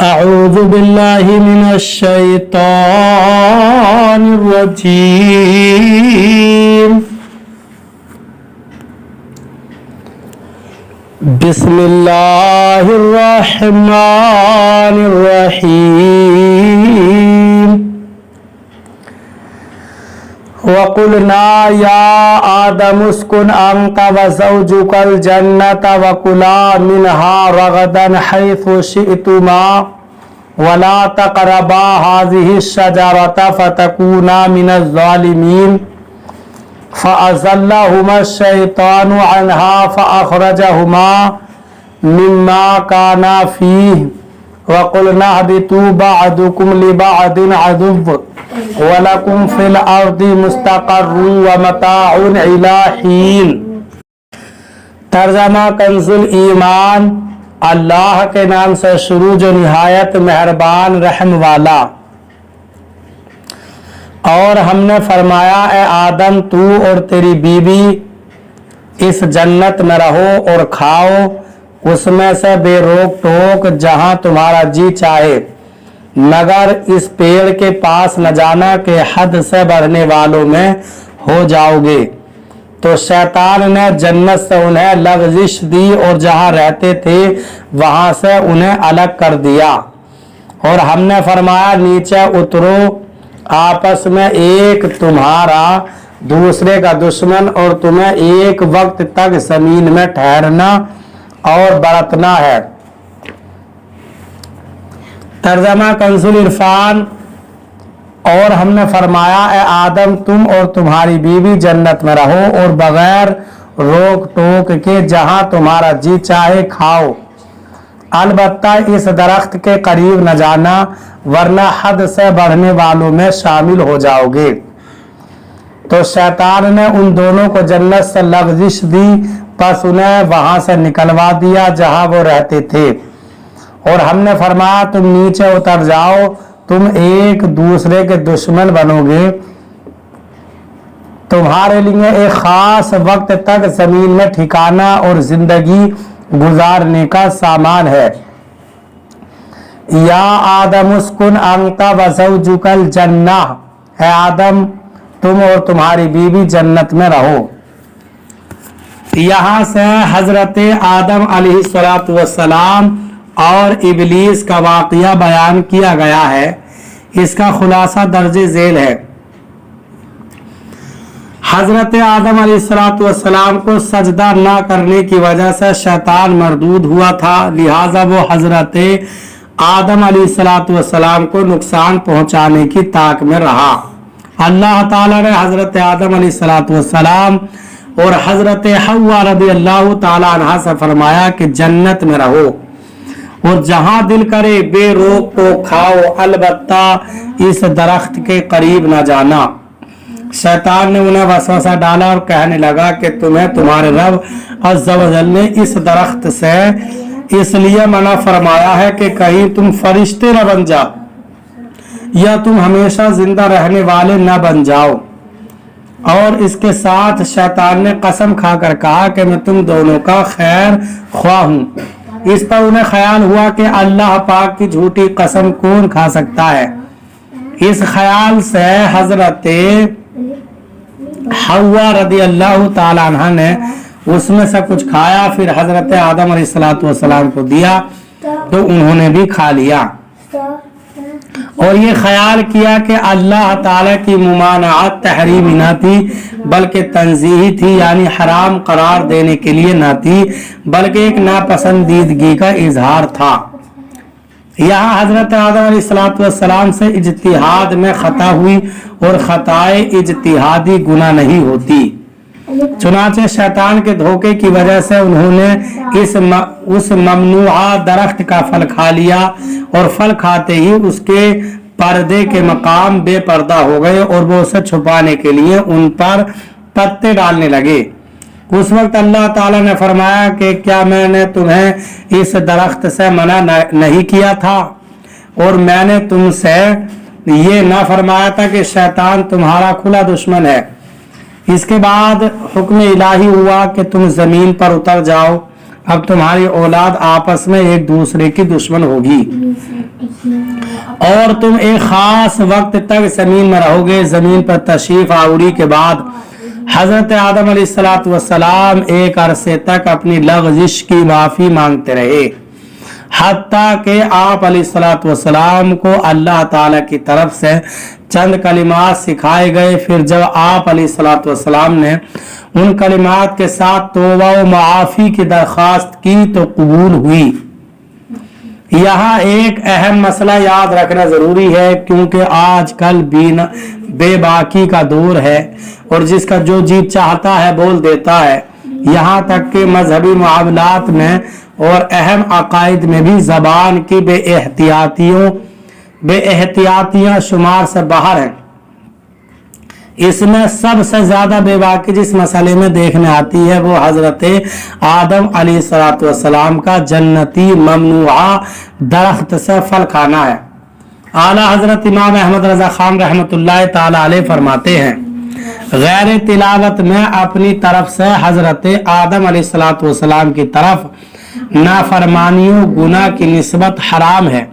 أعوذ بالله من الشيطان الرجيم بسم الله الرحمن الرحيم وقلنا يا آدم اسكن أنت وزوجك الجنة وكلا منها رغدا حيث شئتما ولا تقربا هذه الشجرة فتكونا من الظالمين فأزلهما الشيطان عنها فأخرجهما مما كانا فيه وقلنا اهبطوا بعضكم لبعض عدو وَلَكُمْ فِي الْأَرْضِ مُسْتَقَرٌّ وَمَتَاعٌ إِلَى حِينٍ۔ ترجمہ کنز الایمان۔ اللہ کے نام سے شروع جو نہایت مہربان رحم والا۔ اور ہم نے فرمایا اے آدم تو اور تیری بیوی اس جنت میں رہو اور کھاؤ اس میں سے بے روک ٹوک جہاں تمہارا جی چاہے، مگر اس پیڑ کے پاس نہ جانا کہ حد سے بڑھنے والوں میں ہو جاؤ گے۔ تو شیطان نے جنت سے انہیں لغزش دی اور جہاں رہتے تھے وہاں سے انہیں الگ کر دیا، اور ہم نے فرمایا نیچے اترو، آپس میں ایک تمہارا دوسرے کا دشمن اور تمہیں ایک وقت تک زمین میں ٹھہرنا اور برتنا ہے۔ ترجمہ کنز العرفان۔ اور ہم نے فرمایا اے آدم تم اور تمہاری بیوی جنت میں رہو اور بغیر روک ٹوک کے جہاں تمہارا جی چاہے کھاؤ، البتہ اس درخت کے قریب نہ جانا ورنہ حد سے بڑھنے والوں میں شامل ہو جاؤ گے۔ تو شیطان نے ان دونوں کو جنت سے لغزش دی، پس انہیں وہاں سے نکلوا دیا جہاں وہ رہتے تھے، اور ہم نے فرمایا تم نیچے اتر جاؤ، تم ایک دوسرے کے دشمن بنو گے، تمہارے لیے ایک خاص وقت تک زمین میں ٹھکانا اور زندگی گزارنے کا سامان ہے۔ یا آدم اسکن انت وزوجک الجنہ، اے آدم تم اور تمہاری بیوی جنت میں رہو۔ یہاں سے حضرت آدم علیہ السلام اور ابلیس کا واقعہ بیان کیا گیا ہے، اس کا خلاصہ درج ذیل ہے۔ حضرت آدم علیہ السلام کو سجدہ نہ کرنے کی وجہ سے شیطان مردود ہوا تھا، لہٰذا وہ حضرت آدم علیہ السلام کو نقصان پہنچانے کی طاق میں رہا۔ اللہ تعالیٰ نے حضرت آدم علیہ السلام اور حضرت حوا رضی اللہ تعالیٰ عنہا سے فرمایا کہ جنت میں رہو اور جہاں دل کرے بے روک ٹوک کھاؤ، البتہ اس درخت کے قریب نہ جانا۔ شیطان نے انہیں وسوسہ ڈالا اور کہنے لگا کہ تمہیں تمہارے رب عز و جل نے اس درخت سے اس لیے منع فرمایا ہے کہ کہیں تم فرشتے نہ بن جاؤ یا تم ہمیشہ زندہ رہنے والے نہ بن جاؤ۔ اور اس کے ساتھ شیطان نے قسم کھا کر کہا کہ میں تم دونوں کا خیر خواہ ہوں۔ اس پر انہیں خیال ہوا کہ اللہ پاک کی جھوٹی قسم کون کھا سکتا ہے۔ اس خیال سے حضرت حوا رضی اللہ تعالی عنہ نے اس میں سے کچھ کھایا، پھر حضرت آدم علیہ السلام کو دیا تو انہوں نے بھی کھا لیا، اور یہ خیال کیا کہ اللہ تعالی کی ممانعت تحریمی نہ تھی بلکہ تنزیہی تھی، یعنی حرام قرار دینے کے لیے نہ تھی بلکہ ایک ناپسندیدگی کا اظہار تھا۔ یہاں حضرت آدم علیہ السلام سے اجتہاد میں خطا ہوئی اور خطائے اجتہادی گناہ نہیں ہوتی، چنانچہ شیطان کے دھوکے کی وجہ سے انہوں نے اس ممنوعہ درخت کا پھل کھا لیا، اور پھل کھاتے ہی اس کے پردے کے مقام بے پردہ ہو گئے اور وہ اسے چھپانے کے لیے ان پر پتے ڈالنے لگے۔ اس وقت اللہ تعالیٰ نے فرمایا کہ کیا میں نے تمہیں اس درخت سے منع نہیں کیا تھا، اور میں نے تم سے یہ نہ فرمایا تھا کہ شیطان تمہارا کھلا دشمن ہے۔ اس کے بعد حکم الہی ہوا کہ تم زمین پر اتر جاؤ، अब तुम्हारी औलाद आपस में एक दूसरे की दुश्मन होगी और तुम एक खास वक्त तक जमीन में रहोगे। जमीन पर तशरीफ आवरी के बाद हजरत आदम अलैहिस्सलाम एक अरसे तक अपनी लग़ज़िश की माफ़ी मांगते रहे, हत्ता कि आप अलैहिस्सलाम को अल्लाह ताला की तरफ से चंद कलिमात सिखाए गए। फिर जब आप अलैहिस्सलाम ने उन कलिमात के साथ तौबा व माफ़ी की दरख्वास्त की तो कबूल हुई। यहाँ एक अहम मसला याद रखना ज़रूरी है, क्योंकि आजकल बेबाकी का दौर है और जिसका जो जी चाहता है बोल देता है। यहाँ तक कि मजहबी मामलात में और अहम अकायद में भी ज़बान की बेएहतियातियाँ शुमार से बाहर है। इसमें सबसे ज्यादा बेबाकी जिस मसले में देखने आती है वो हजरत आदम अलैहिस्सलाम का जन्नती ममनुआ दरख्त से फल खाना है। आला हजरत इमाम अहमद रजा खान रहमतुल्लाह ताला अलैह फरमाते हैं, गैर तिलावत में अपनी तरफ से हजरत आदम अलैहिस्सलाम की तरफ नाफरमानियों गुनाह की निस्बत हराम है।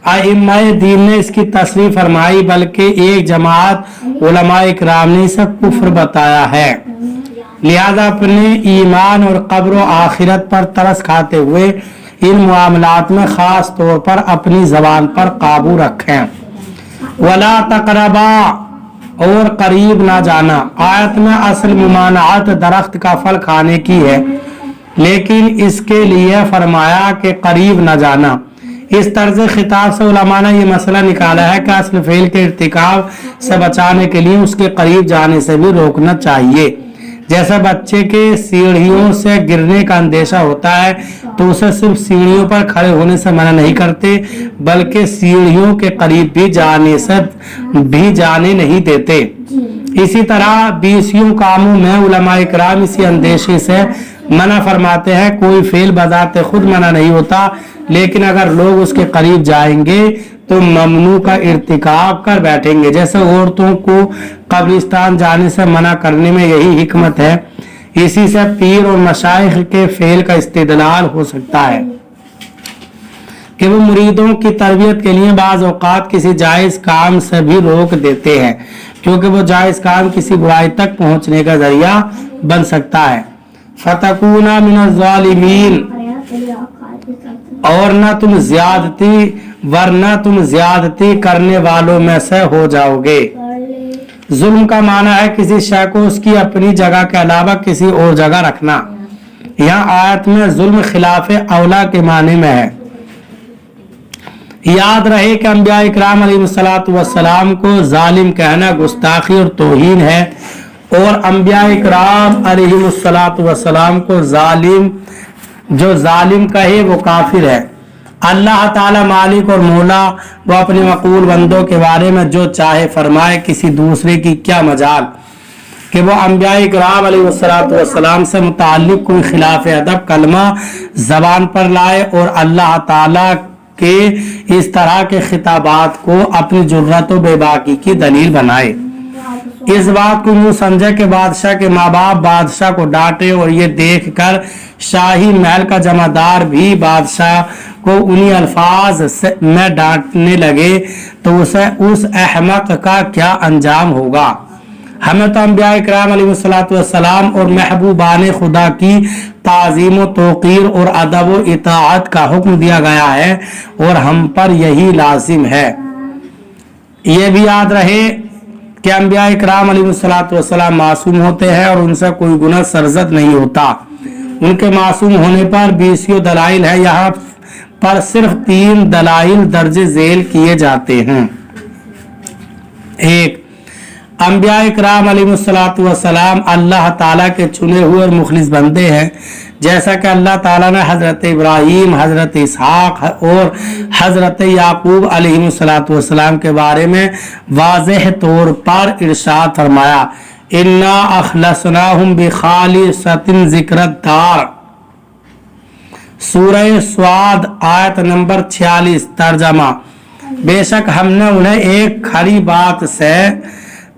आइम्माए दीन ने इसकी तस्रीह फरमाई, बल्कि एक जमात उलमाए इकराम ने इसे कुफ्र बताया है। लिहाजा अपने ईमान और कब्र व आखिरत पर तरस खाते हुए इन मामलात में खास तौर पर अपनी जबान पर काबू रखें। वला तकरबा और करीब ना जाना। आयत में असल मुमानात दरख्त का फल खाने की है, लेकिन इसके लिए फरमाया कि करीब ना जाना। इस तर्ज खिताब से उलमा ने ये मसला निकाला है कि असल फेल के इर्तिकाब से बचाने के लिए उसके करीब जाने से भी रोकना चाहिए। जैसे बच्चे के सीढ़ियों से गिरने का अंदेशा होता है तो उसे सिर्फ सीढ़ियों पर खड़े होने से मना नहीं करते, बल्कि सीढ़ियों के करीब भी जाने नहीं देते। इसी तरह बीसियों कामों में उलमा इकराम इसी अंदेशे से मना फरमाते हैं। कोई फेल बजाते खुद मना नहीं होता, लेकिन अगर लोग उसके करीब जाएंगे तो ममनू का इर्तिकाब कर बैठेंगे। जैसे औरतों को कब्रिस्तान जाने से मना करने में यही हिकमत है। इसी से पीर और मशाइख के फेल का इस्तेदलाल हो सकता है कि वो मुरीदों की तरबियत के लिए बाज़ औक़ात किसी जायज़ काम से भी रोक देते हैं, क्योंकि वो जायज़ काम किसी बुराई तक पहुंचने का जरिया बन सकता है। फतकूना मिनज़ ज़ालिमीन, और न तुम ज्यादती करने वालों में से हो जाओगे। जुल्म का माना है किसी शय को उसकी अपनी जगह के अलावा किसी और जगह रखना। यहाँ आयत में जुल्म खिलाफ औला के माने में है। याद रहे कि अंबिया इकराम अलैहिस्सलाम को जालिम कहना गुस्ताखी और तौहीन है, और अंबिया इकराम अलैहिस्सलाम को जो जालिम कहे वो काफिर है। अल्लाह ताला मालिक और मौला, वो अपने मकबूल बंदों के बारे में जो चाहे फरमाए, किसी दूसरे की क्या मजाल कि वो अंबिया इकराम अलैहिस्सलाम से मुताल्लिक कोई खिलाफ अदब कलमा जबान पर लाए और अल्लाह ताला के इस तरह के खिताबात को अपनी जुर्रत व बेबाकी की दलील बनाए। इस बात को यूं समझे कि बादशाह के माँ बाप बादशाह को डांटे, और ये देखकर शाही महल का जमादार भी बादशाह को उन्हीं अल्फाज में डांटने लगे तो उसे उस अहमक का क्या अंजाम होगा। हमें तो अंबिया इकराम अलैहिस्सलाम और महबूबान खुदा की ताज़ीम व तौक़ीर और अदब व इताअत का हुक्म दिया गया है, और हम पर यही लाजिम है। ये भी याद रहे कि अंबिया इकराम अलैहिस्सलाम मासूम होते हैं और उनसे कोई गुनाह सरजद नहीं होता। उनके मासूम होने पर 20 दलाइल है। यहाँ पर सिर्फ 3 दलाइल दर्ज झेल किए जाते हैं। 1, अंबिया इकराम अलैहिस्सलाम अल्लाह ताला के चुने हुए और मुखलिस बंदे हैं, जैसा कि अल्लाह ताला ने हजरत इब्राहीम, हजरत इसहाक और हजरत याकूब अलैहिस्सलाम के बारे में वाज़ेह तौर पर इरशाद फरमाया, इन्ना अखलसनाहुम बिखालिसतिन ज़िक्रद्दार। सूरह स्वाद आयत नंबर 46 तर्जमा, बेशक हमने उन्हें एक खरी बात से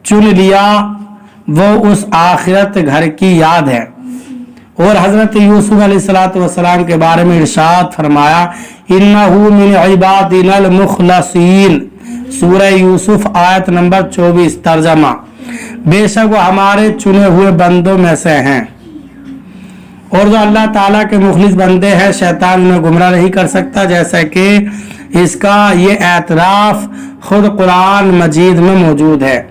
चुन लिया, वो उस आखिरत घर की याद है। और हजरत यूसुफ अलैहिस्सलाम के बारे में इरशाद फरमाया, इन्नहु मिन इबादिनल मुखलसीन, सूरह यूसुफ आयत नंबर 24, तर्जमा, बेशक वो हमारे चुने हुए बंदों में से हैं। और जो अल्लाह ताला के मुखलिस बंदे हैं, शैतान उन्हें गुमराह नहीं कर सकता, जैसा कि इसका ये एतराफ खुद कुरान मजीद में मौजूद है।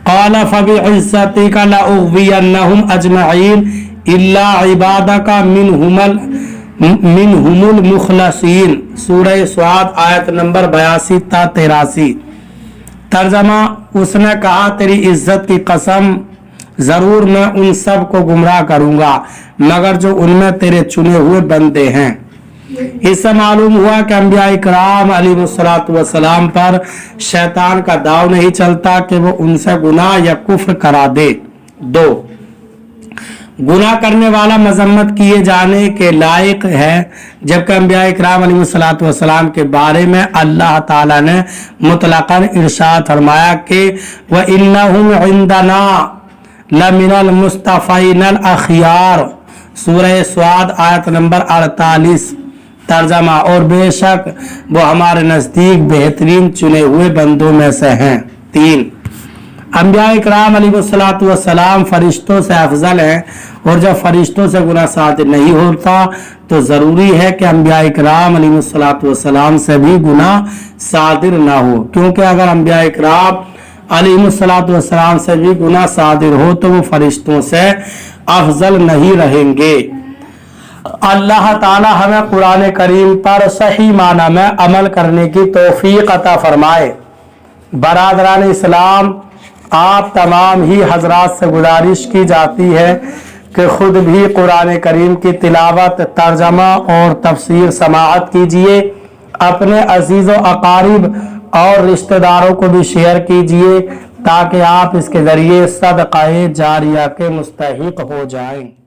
क़ाल फ़बिइज़्ज़तिका लअग़वियन्नहुम अजमईन इल्ला इबादका मिनहुमुल मुखलसीन, सूरह स्वाद आयत नंबर 82 ता 83, तर्जमा, उसने कहा तेरी इज्जत की कसम, जरूर मैं उन सब को गुमराह करूंगा मगर जो उनमें तेरे चुने हुए बंदे हैं। इससे मालूम हुआ कि अंबिया इकराम अलैहिस्सलातु वस्सलाम पर शैतान का दाव नहीं चलता कि वो उनसे गुनाह या कुफ्र करा दे। 2, गुनाह करने वाला मजम्मत किए जाने के लायक है, जबकि अंबिया इकराम अलैहिस्सलातु वस्सलाम के बारे में अल्लाह ताला ने मुतलकन इरशाद फरमाया कि व इन्नहुम इंदना लमिनल मुस्तफ़ीनल अखियार, सूरह स्वाद आयत नंबर 48, तर्जमा, और बेशक वो हमारे नज़दीक बेहतरीन चुने हुए बंदों में से हैं। 3, अंबिया इकराम अलैहिस्सलातु वस्सलाम फरिश्तों से अफजल हैं, और जब फरिश्तों से गुनाह सादिर नहीं होता तो ज़रूरी है कि अंबिया इकराम अलैहिस्सलातु वस्सलाम से भी गुनाह सादिर ना हो, क्योंकि अगर अंबिया इकराम अलैहिस्सलातु वस्सलाम से भी गुनाह सादिर हो तो वो फरिश्तों से अफजल नहीं रहेंगे। अल्लाह ताला हमें कुरान करीम पर सही माना में अमल करने की तौफीक अता फरमाए। बरादरान इस्लाम, आप तमाम ही हजरात से गुजारिश की जाती है कि खुद भी कुरान करीम की तिलावत, तर्जमा और तफसीर समाअत कीजिए, अपने अजीज़ व अकारिब और रिश्तेदारों को भी शेयर कीजिए ताकि आप इसके ज़रिए सदक़ाए जारिया के मुस्तहिक़ हो जाएं।